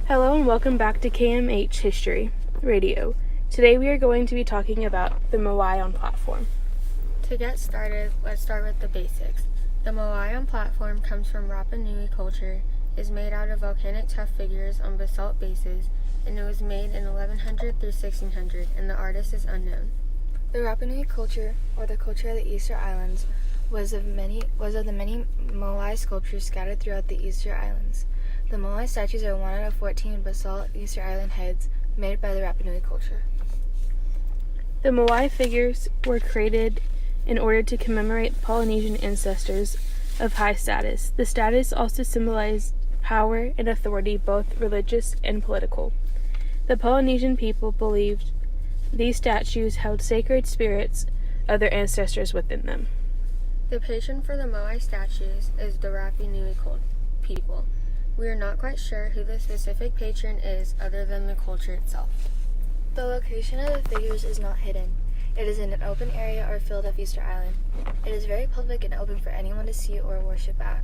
Hello and welcome back to KMH History Radio. Today we are going to be talking about the Moai on platform. To get started, let's start with the basics. The Moai on platform comes from Rapa Nui culture, is made out of volcanic tuff figures on basalt bases, and it was made in 1100 through 1600, and the artist is unknown. The Rapa Nui culture, or the culture of the Easter Islands, was of the many Moai sculptures scattered throughout the Easter Islands. The Moai statues are 1 out of 14 basalt Easter Island heads made by the Rapa Nui culture. The Moai figures were created in order to commemorate Polynesian ancestors of high status. The status also symbolized power and authority, both religious and political. The Polynesian people believed these statues held sacred spirits of their ancestors within them. The patron for the Moai statues is the Rapa Nui people. We are not quite sure who the specific patron is other than the culture itself. The location of the figures is not hidden. It is in an open area or field of Easter Island. It is very public and open for anyone to see or worship at.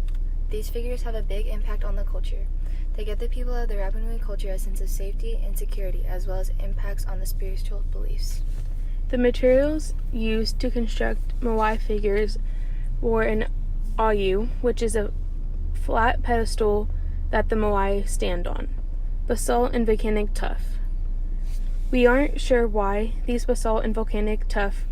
These figures have a big impact on the culture. They give the people of the Rapa Nui culture a sense of safety and security, as well as impacts on the spiritual beliefs. The materials used to construct Moai figures were an ayu, which is a flat pedestal that the Moai stand on, basalt and volcanic tuff. We aren't sure why they used basalt and volcanic tuff,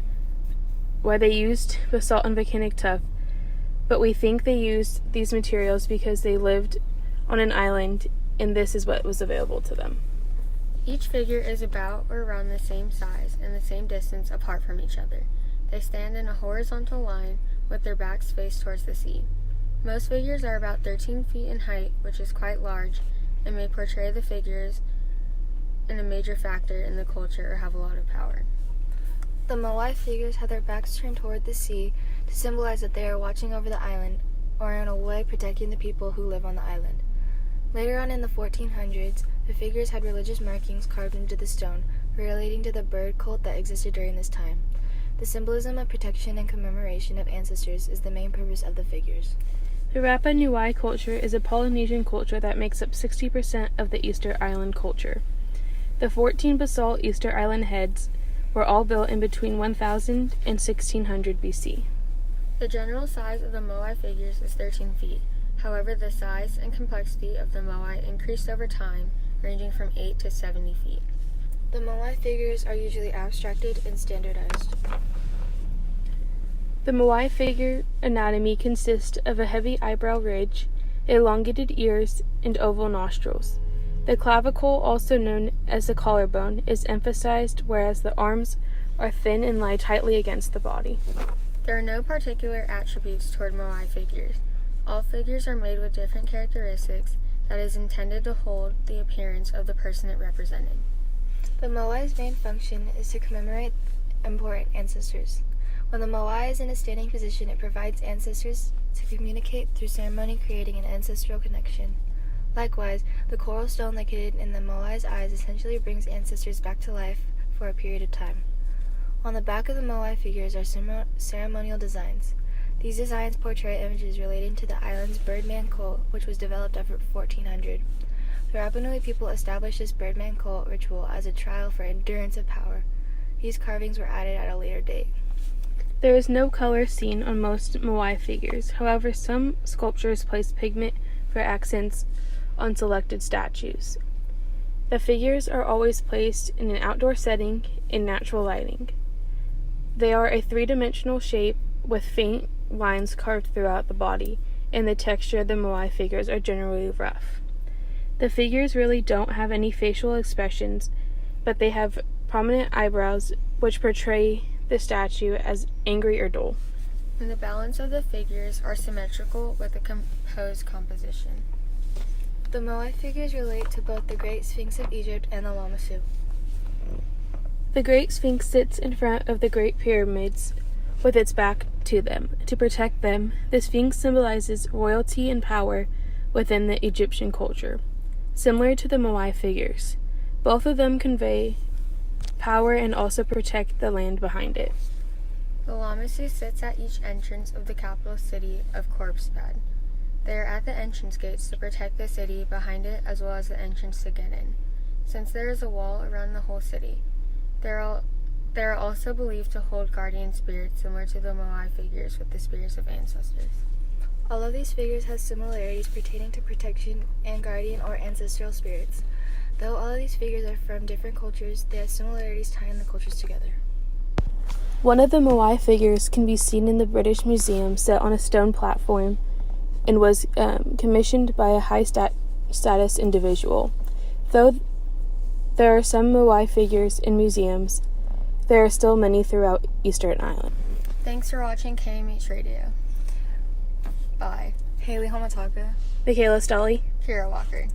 but we think they used these materials because they lived on an island and this is what was available to them. Each figure is about or around the same size and the same distance apart from each other. They stand in a horizontal line with their backs faced towards the sea. Most figures are about 13 feet in height, which is quite large, and may portray the figures in a major factor in the culture or have a lot of power. The Moai figures have their backs turned toward the sea to symbolize that they are watching over the island, or in a way protecting the people who live on the island. Later on in the 1400s, the figures had religious markings carved into the stone, relating to the bird cult that existed during this time. The symbolism of protection and commemoration of ancestors is the main purpose of the figures. The Rapa Nui culture is a Polynesian culture that makes up 60% of the Easter Island culture. The 14 basalt Easter Island heads were all built in between 1000 and 1600 BC. The general size of the Moai figures is 13 feet. However, the size and complexity of the Moai increased over time, ranging from 8 to 70 feet. The Moai figures are usually abstracted and standardized. The Moai figure anatomy consists of a heavy eyebrow ridge, elongated ears, and oval nostrils. The clavicle, also known as the collarbone, is emphasized, whereas the arms are thin and lie tightly against the body. There are no particular attributes toward Moai figures. All figures are made with different characteristics that is intended to hold the appearance of the person it represented. The Moai's main function is to commemorate important ancestors. When the Moai is in a standing position, it provides ancestors to communicate through ceremony, creating an ancestral connection. Likewise, the coral stone located in the Moai's eyes essentially brings ancestors back to life for a period of time. On the back of the Moai figures are ceremonial designs. These designs portray images relating to the island's Birdman cult, which was developed after 1400. The Rapa Nui people established this Birdman cult ritual as a trial for endurance of power. These carvings were added at a later date. There is no color seen on most Moai figures. However, some sculptures place pigment for accents on selected statues. The figures are always placed in an outdoor setting in natural lighting. They are a three-dimensional shape with faint lines carved throughout the body, and the texture of the Moai figures are generally rough. The figures really don't have any facial expressions, but they have prominent eyebrows which portray the statue as angry or dull. And the balance of the figures are symmetrical with a composed composition. The Moai figures relate to both the Great Sphinx of Egypt and the Lamassu. The Great Sphinx sits in front of the Great Pyramids with its back to them. To protect them, the Sphinx symbolizes royalty and power within the Egyptian culture, similar to the Moai figures. Both of them convey power and also protect the land behind it. The Lamassu sits at each entrance of the capital city of Corpsebad. They are at the entrance gates to protect the city behind it as well as the entrance to get in, since there is a wall around the whole city. They are also believed to hold guardian spirits similar to the Moai figures with the spirits of ancestors. All of these figures have similarities pertaining to protection and guardian or ancestral spirits. Though all of these figures are from different cultures, they have similarities tying the cultures together. One of the Moai figures can be seen in the British Museum set on a stone platform and was commissioned by a high-status individual. Though there are some Moai figures in museums, there are still many throughout Eastern Island. Thanks for watching KMH Radio. Bye. Haley Homataka. Michaela Stolly. Kira Walker.